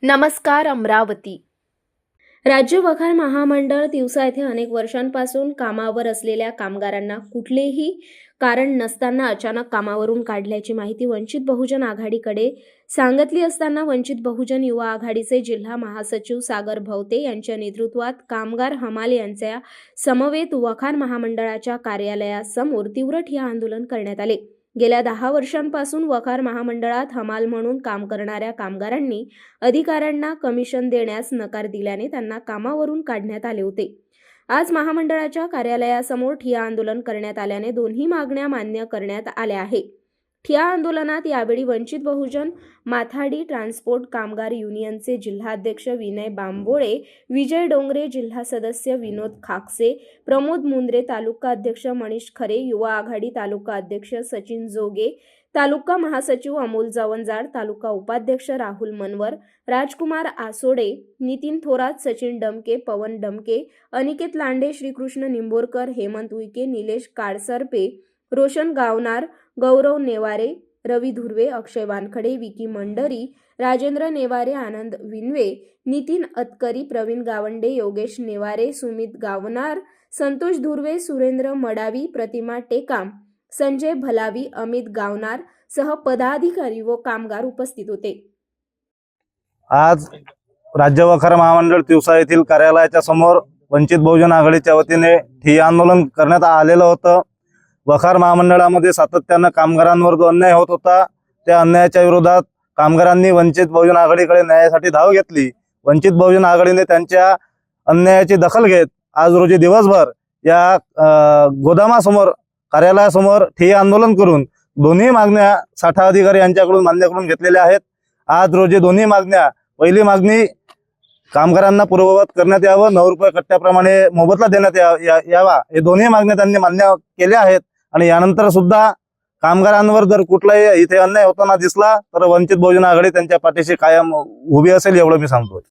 नमस्कार अमरावती। राज्य वखार महामंडळ तिवसा येथे अनेक वर्षांपासून कामावर असलेल्या कामगारांना कुठलेही कारण नसताना अचानक कामावरून काढल्याची माहिती वंचित बहुजन आघाडीकडे सांगितली असताना वंचित बहुजन युवा आघाडीचे जिल्हा महासचिव सागर भवते यांच्या नेतृत्वात कामगार हमाल यांच्या समवेत वखार महामंडळाच्या कार्यालयासमोर तीव्र ठिय्या आंदोलन करण्यात आले। गेल्या 10 वर्षांपासून वखार महामंडळात हमाल म्हणून काम करणाऱ्या कामगारांनी अधिकाऱ्यांना कमिशन देण्यास नकार दिल्याने त्यांना कामावरून काढण्यात आले होते। आज महामंडळाच्या कार्यालयासमोर ठिय्या आंदोलन करण्यात आल्याने दोन्ही मागण्या मान्य करण्यात आल्या आहे। ठिय्या आंदोलनात यावेळी वंचित बहुजन माथाडी ट्रान्सपोर्ट कामगार युनियनचे जिल्हाध्यक्ष विनय बांबोळे, विजय डोंगरे, जिल्हा सदस्य विनोद खाकसे, प्रमोद मुंद्रे, तालुका अध्यक्ष मनीष खरे, युवा आघाडी तालुका अध्यक्ष सचिन जोगे, तालुका महासचिव अमोल जवंजाळ, तालुका उपाध्यक्ष राहुल मनवर, राजकुमार आसोडे, नितीन थोरात, सचिन डमके, पवन डमके, अनिकेत लांडे, श्रीकृष्ण निंबोरकर, हेमंत उईके, निलेश काडसरपे, रोशन गावनार, गौरव नेवारे, रवी धुर्वे, अक्षय वानखडे, विकी मंडरी, राजेंद्र नेवारे, आनंद विनवे, नितीन अतकरी, प्रवीण गावंडे, योगेश नेवारे, सुमित गावनार, संतोष धुर्वे, सुरेंद्र मडावी, प्रतिमा टेकाम, संजय भलावी, अमित गावनार सह पदाधिकारी व कामगार उपस्थित होते। आज राज्य वखार महामंडळ तिवसा येथील कार्यालयाच्या समोर वंचित बहुजन आघाडीच्या वतीने ठिय्या आंदोलन करण्यात आलेलं होतं। वखार महामंडळामध्ये सातत्यानं कामगारांवर जो अन्याय होत होता त्या अन्यायाच्या विरोधात कामगारांनी वंचित बहुजन आघाडीकडे न्यायासाठी धाव घेतली। वंचित बहुजन आघाडीने त्यांच्या अन्यायाची दखल घेत आज रोजी दिवसभर या गोदामासमोर कार्यालयासमोर ठिय्या आंदोलन करून दोन्ही मागण्या साठा अधिकारी यांच्याकडून मान्य करून घेतलेल्या आहेत। आज रोजी दोन्ही मागण्या, पहिली मागणी कामगारांना पूर्ववत करण्यात यावं, 9 रुपये कट्ट्याप्रमाणे मोबदला देण्यात यावा, हे दोन्ही मागण्या त्यांनी मान्य केल्या आहेत। आणि यानंतर सुद्धा कामगारांवर जर कुठलाही इथे अन्याय होताना दिसला तर वंचित बहुजन आघाडी त्यांच्या पाठीशी कायम उभी असेल एवढं मी सांगतो।